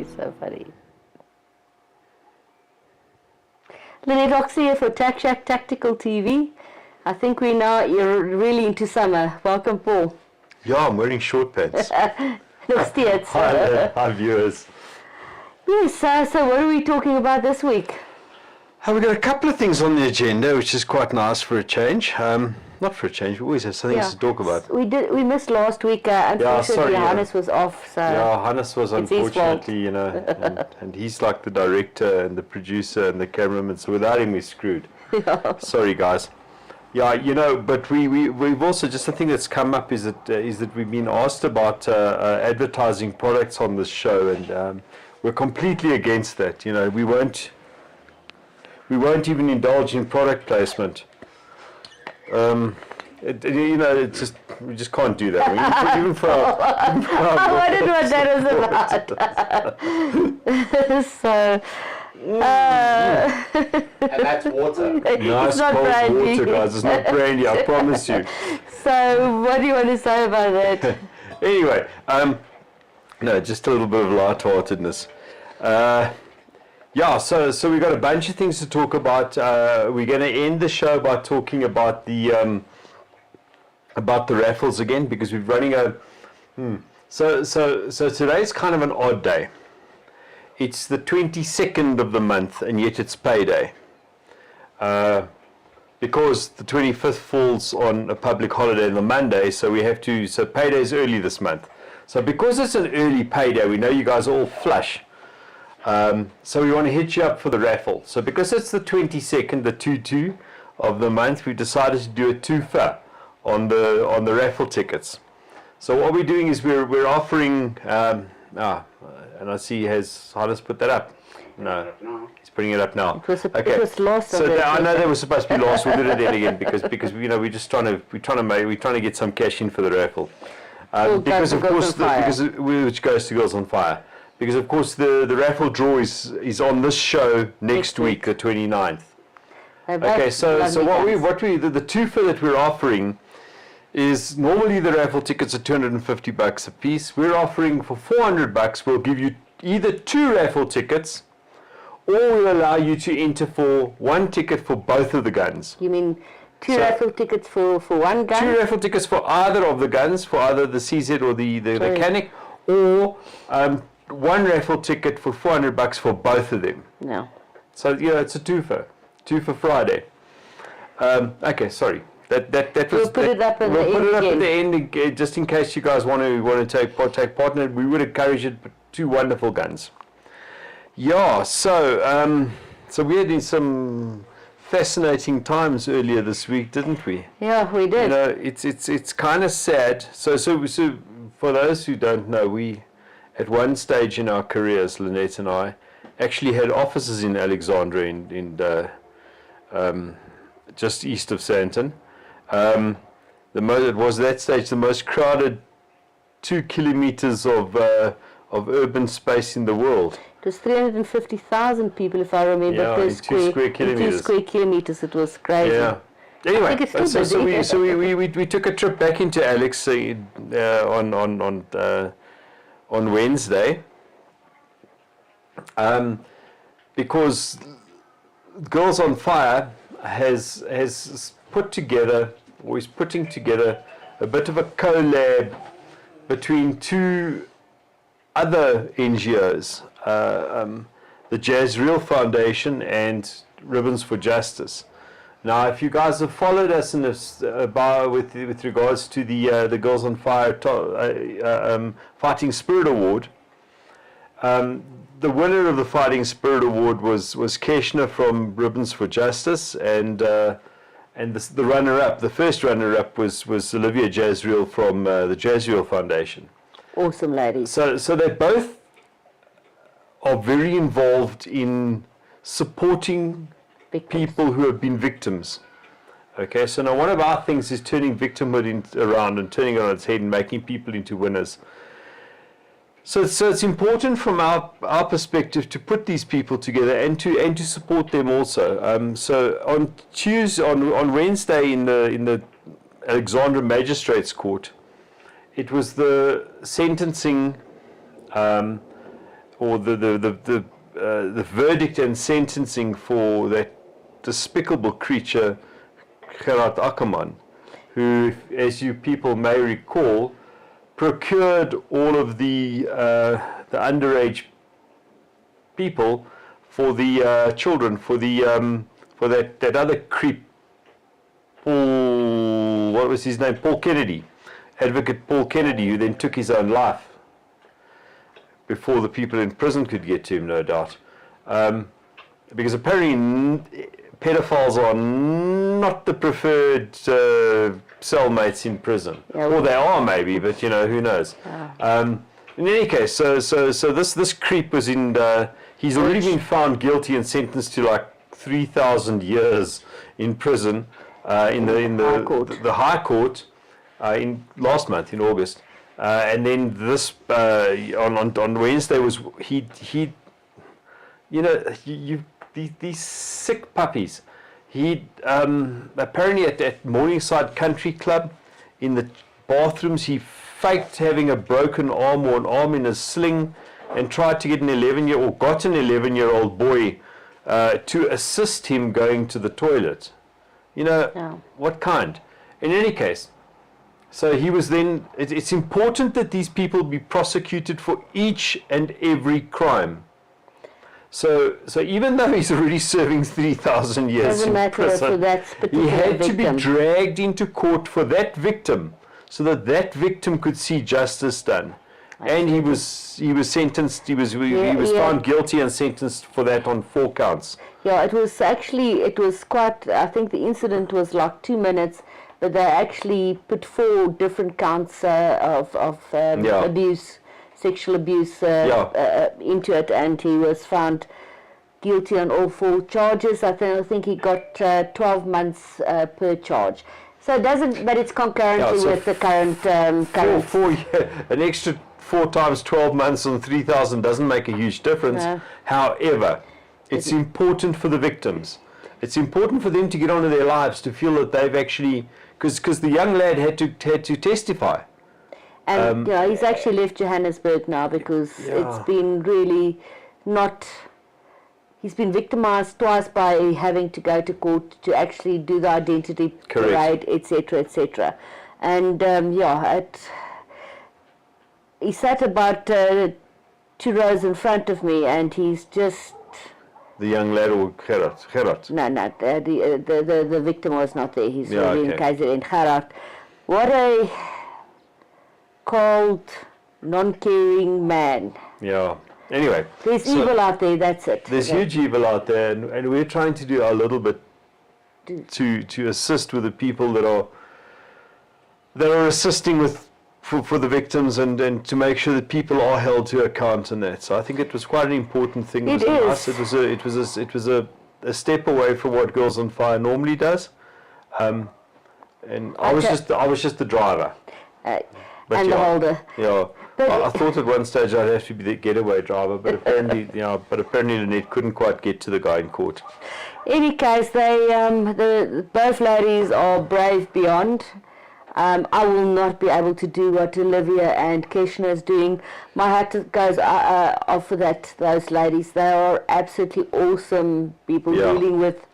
You're so funny. Lynette Oxley here for Tack Shack Tactical TV. I think you're really into summer. Welcome, Paul. Yeah, I'm wearing short pants. Hi, viewers. Yes, so what are we talking about this week? We've got a couple of things on the agenda, which is quite nice for a change. Not for a change, we always have some things to talk about. We missed last week. Unfortunately, Hannes was off. So yeah, Hannes was unfortunately, and he's like the director and the producer and the cameraman, so without him we're screwed. Yeah. Sorry, guys. Yeah, but we've also, just a thing that's come up is that we've been asked about advertising products on this show, and we're completely against that. We won't even indulge in product placement. We just can't do that. Even for I wondered what that was about. And that's water. Nice cold water, guys. It's not brandy, I promise you. So, what do you want to say about that? Anyway, no, just a little bit of lightheartedness. So we've got a bunch of things to talk about. We're going to end the show by talking about the raffles again, because we're running a. So today's kind of an odd day. It's the 22nd of the month, and yet it's payday. Because the 25th falls on a public holiday on the Monday, so payday's early this month. So because it's an early payday, we know you guys are all flush. So we want to hit you up for the raffle. So because it's the 22nd, the 2/2 of the month, we decided to do a twofer on the raffle tickets. So what we're doing is we're offering. And I see Hannes put that up. No, he's putting it up now. It was lost. So I know they were supposed to be lost. We did it then again because we're just trying to get some cash in for the raffle. Because of course which goes to Girls on Fire. Because of course the raffle draw is on this show next week, the 29th. Okay, so the twofer that we're offering is, normally the raffle tickets are $250 a piece. We're offering for $400. We'll give you either 2 raffle tickets, or we'll allow you to enter for 1 ticket for both of the guns. You mean two raffle tickets for one gun? 2 raffle tickets for either of the guns, for either the CZ or the Canic, or 1 raffle ticket for $400 for both of them. No. So it's a twofer Friday. Okay, sorry. We'll put it up at the end, just in case you guys want to take part in it. We would encourage it. 2 wonderful guns. Yeah. So we had some fascinating times earlier this week, didn't we? Yeah, we did. It's kind of sad. So for those who don't know, we at one stage in our careers, Lynette and I, actually had offices in Alexandra, just east of Sandton. It was that stage the most crowded 2 kilometers of urban space in the world. It was 350,000 people, if I remember, per in 2 square kilometers. 2 square kilometers. It was crazy. Yeah. Anyway, we took a trip back into Alex on Wednesday, because Girls on Fire has put together, or is putting together, a bit of a collab between 2 other NGOs, the Jasriel Foundation and Ribbons for Justice. Now, if you guys have followed us in this with regards to the Girls on Fire Fighting Spirit Award, the winner of the Fighting Spirit Award was Keshner from Ribbons for Justice, and the runner-up, the first runner-up was Olivia Jasriel from the Jasriel Foundation. Awesome ladies. So they both are very involved in supporting people who have been victims. Okay, so now one of our things is turning victimhood around and turning it on its head and making people into winners. So it's important from our perspective to put these people together and to support them also. So on Wednesday in the Alexandra Magistrates Court, it was the sentencing or the verdict and sentencing for that despicable creature, Gerard Ackerman, who, as you people may recall, procured all of the underage people for the children, for that other creep, Paul, what was his name? Paul Kennedy, Advocate Paul Kennedy, who then took his own life before the people in prison could get to him, no doubt. Because apparently pedophiles are not the preferred cellmates in prison. Yeah, or they are maybe, but who knows. In any case, so this creep was in, he's already been found guilty and sentenced to like 3,000 years in prison in the High Court in last month, in August. And then this, on Wednesday was, these sick puppies. He apparently at Morningside Country Club, in the bathrooms, he faked having a broken arm or an arm in a sling, and tried to get an 11-year-old boy to assist him going to the toilet. What kind? In any case, so he was then. It's important that these people be prosecuted for each and every crime. So even though he's already serving 3,000 years in prison, he had to be dragged into court for that victim, so that victim could see justice done. And he was sentenced. He was found guilty and sentenced for that on 4 counts. Yeah, it was quite. I think the incident was like 2 minutes, but they actually put 4 different counts of abuse. Sexual abuse into it, and he was found guilty on all 4 charges. I think he got 12 months per charge. So it doesn't, but it's concurrently with the current. An extra 4 times 12 months on 3,000 doesn't make a huge difference. No. However, it's important for the victims. It's important for them to get on with their lives, to feel that they've actually, because the young lad had to testify. And he's actually left Johannesburg now because it's been really not. He's been victimized twice by having to go to court to actually do the identity parade, etc., etc. And he sat about 2 rows in front of me, and he's just. The young lad or Gerard? No, the victim was not there. He's really in KZN. Gerard. What a cold, non-caring man. Yeah. Anyway. There's evil out there, that's it. There's huge evil out there, and we're trying to do our little bit to assist with the people that are assisting for the victims, and to make sure that people are held to account in that. So I think it was quite an important thing. It was a step away from what Girls on Fire normally does. And I was just the driver. And the holder. Yeah, I thought at one stage I'd have to be the getaway driver, but apparently, Lynette couldn't quite get to the guy in court. Any case, both ladies are brave beyond. I will not be able to do what Olivia and Keshna is doing. My hat goes off for those ladies. They are absolutely awesome people dealing with.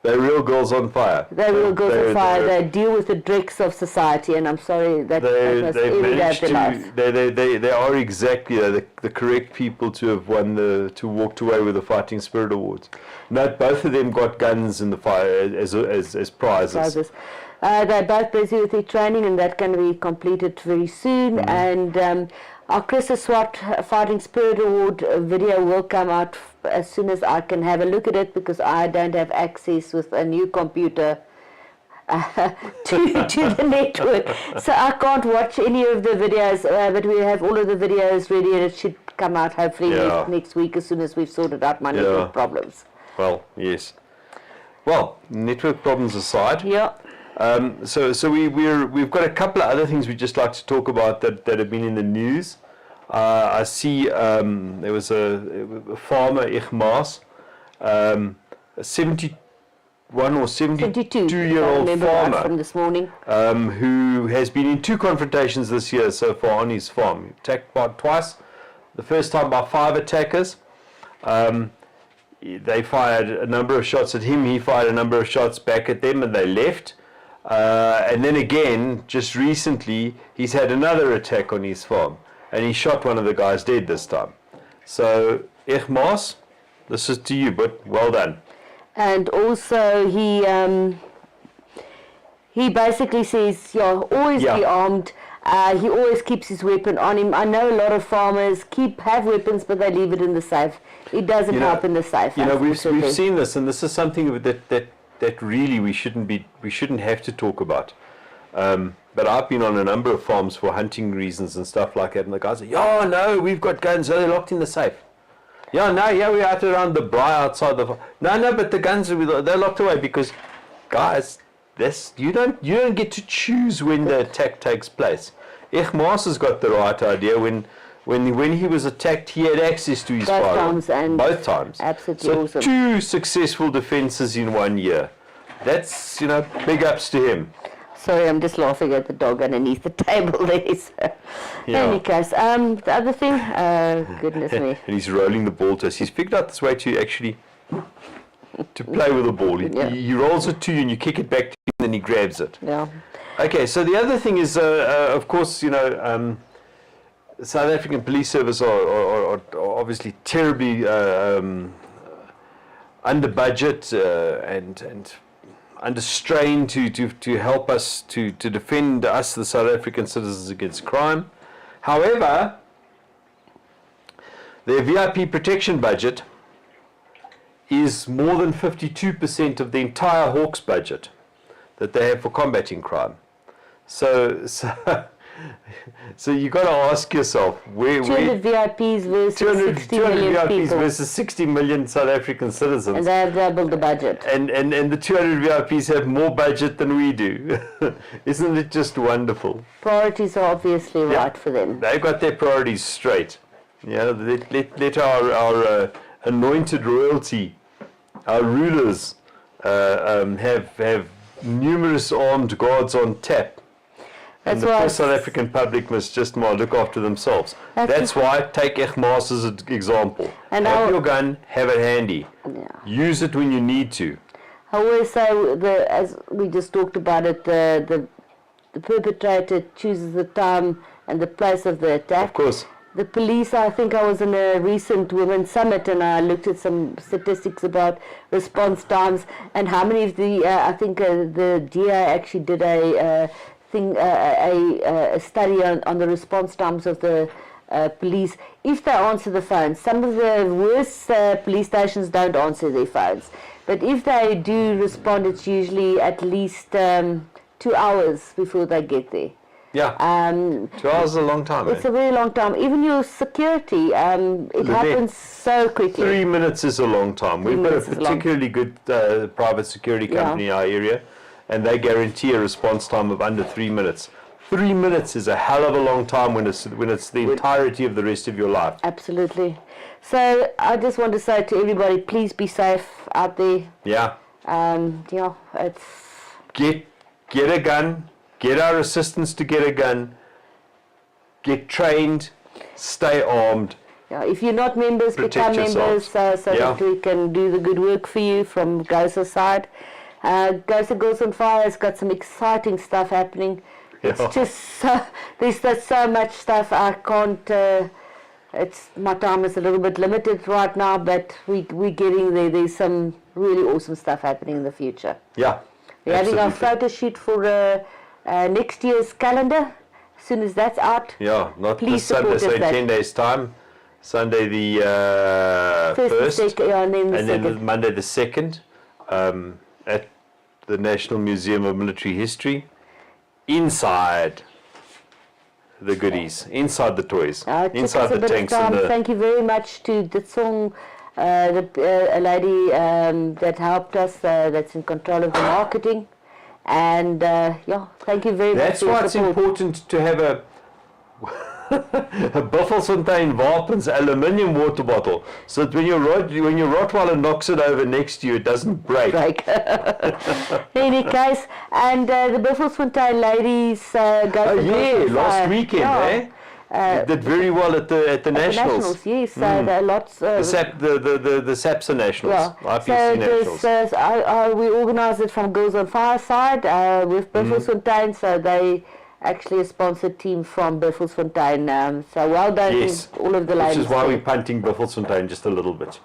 They're real girls on fire. They're real girls on fire. They deal with the dregs of society, and I'm sorry that that's every day of their life. They are exactly the correct people to have walked away with the Fighting Spirit Awards. Note, both of them got guns in the fire as prizes. They're both busy with their training, and that's going to be completed very soon. And our Christmas SWAT Fighting Spirit Award video will come out as soon as I can have a look at it, because I don't have access with a new computer to the network. So I can't watch any of the videos, but we have all of the videos ready, and it should come out hopefully next week as soon as we've sorted out my network problems. Well, yes. Well, network problems aside. Yeah. So we've got a couple of other things we'd just like to talk about that have been in the news. I see there was a farmer, Maas, a 71 or 72-year-old farmer from this morning, who has been in 2 confrontations this year so far on his farm. Attacked twice the first time by 5 attackers. They fired a number of shots at him, he fired a number of shots back at them, and they left. And then again, just recently, he's had another attack on his farm, and he shot one of the guys dead this time. So, Maas, this is to you, but well done. And also, he basically says, always be armed. He always keeps his weapon on him. I know a lot of farmers have weapons, but they leave it in the safe. It doesn't help in the safe. We've seen this, and this is something that really we shouldn't have to talk about. But I've been on a number of farms for hunting reasons and stuff like that, and the guys say, no, we've got guns, they're locked in the safe. We're out around the braai outside the farm. No, but the guns they're locked away because, guys, you don't get to choose when the attack takes place. Maas has got the right idea. When he was attacked, he had access to his firearm. Both times. Absolutely so awesome. 2 successful defences in 1 year. That's, big ups to him. Sorry, I'm just laughing at the dog underneath the table there. So. In any case, the other thing, goodness me. And he's rolling the ball to us. He's figured out this way to actually to play with the ball. He rolls it to you and you kick it back to him and then he grabs it. Yeah. Okay, so the other thing is, of course, the South African Police Service are obviously terribly under budget and under strain to help us to defend us, the South African citizens, against crime. However, their VIP protection budget is more than 52% of the entire Hawks budget that they have for combating crime. So you got to ask yourself, 200 VIPs versus 60 million VIPs people. versus 60 million South African citizens. And they have doubled the budget. And the 200 VIPs have more budget than we do. Isn't it just wonderful? Priorities are obviously right for them. They've got their priorities straight. Let our anointed royalty, our rulers, have numerous armed guards on tap. And the South African public must just more look after themselves. That's why take Maas as an example. And have your gun, have it handy. Yeah. Use it when you need to. I always say, as we just talked about it, the perpetrator chooses the time and the place of the attack. Of course. The police, I think I was in a recent Women's Summit and I looked at some statistics about response times and how many of the, I think the DA actually did a study on the response times of the police. If they answer the phone, some of the worst police stations don't answer their phones. But if they do respond, it's usually at least 2 hours before they get there. Yeah, 2 hours is a long time. It's a very long time. Even your security, it happens so quickly. 3 minutes is a long time. We've got a particularly good private security company in our area, and they guarantee a response time of under 3 minutes. 3 minutes is a hell of a long time when it's the entirety of the rest of your life. Absolutely. So I just want to say to everybody, please be safe out there. Yeah. It's get a gun. Get our assistants to get a gun. Get trained. Stay armed. Yeah, if you're not members, become members so that we can do the good work for you from GOSA's side. GOSA Girls on Fire has got some exciting stuff happening. It's just there's so much stuff I can't. My time is a little bit limited right now, but we're getting there. There's some really awesome stuff happening in the future. Yeah, we're having our photo shoot for next year's calendar. As soon as that's out, not this Sunday, so in 10 days' time. Sunday the 1st, and then Monday the 2nd, at the National Museum of Military History, inside the goodies, inside the toys, inside the tanks. Thank you very much to the song, a lady that helped us, that's in control of the marketing. And thank you very much. That's why it's important to have a Buffelsfontein Wapens aluminium water bottle, so that when your Rottweiler knocks it over next to you, it doesn't break. In any case, and the Buffelsfontein ladies go to last weekend, did very well at the Nationals. Yes, so there are lots. The SAPSA Nationals, IPC Nationals. We organised it from Girls on Fire side with Buffelsfontein, so they actually a sponsored team from Buffelsfontein. So well done to all of the ladies. Which is why we're punting Buffelsfontein just a little bit.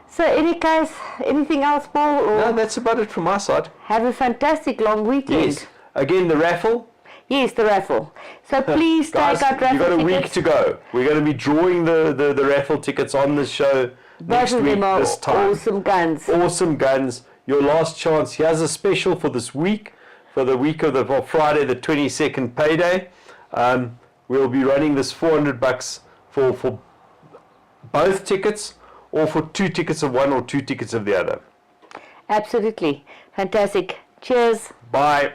So any case, anything else, Paul? Or no, that's about it from my side. Have a fantastic long weekend. Yes. Again, the raffle. Yes, the raffle. So please guys, take out raffle you've got a tickets. week to go. We're going to be drawing the raffle tickets on the show next week this time. Awesome guns. Awesome guns. Your last chance. Here's a special for this week, for the week of Friday, the 22nd payday. We'll be running this $400 for both tickets, or for 2 tickets of one or 2 tickets of the other. Absolutely. Fantastic. Cheers. Bye.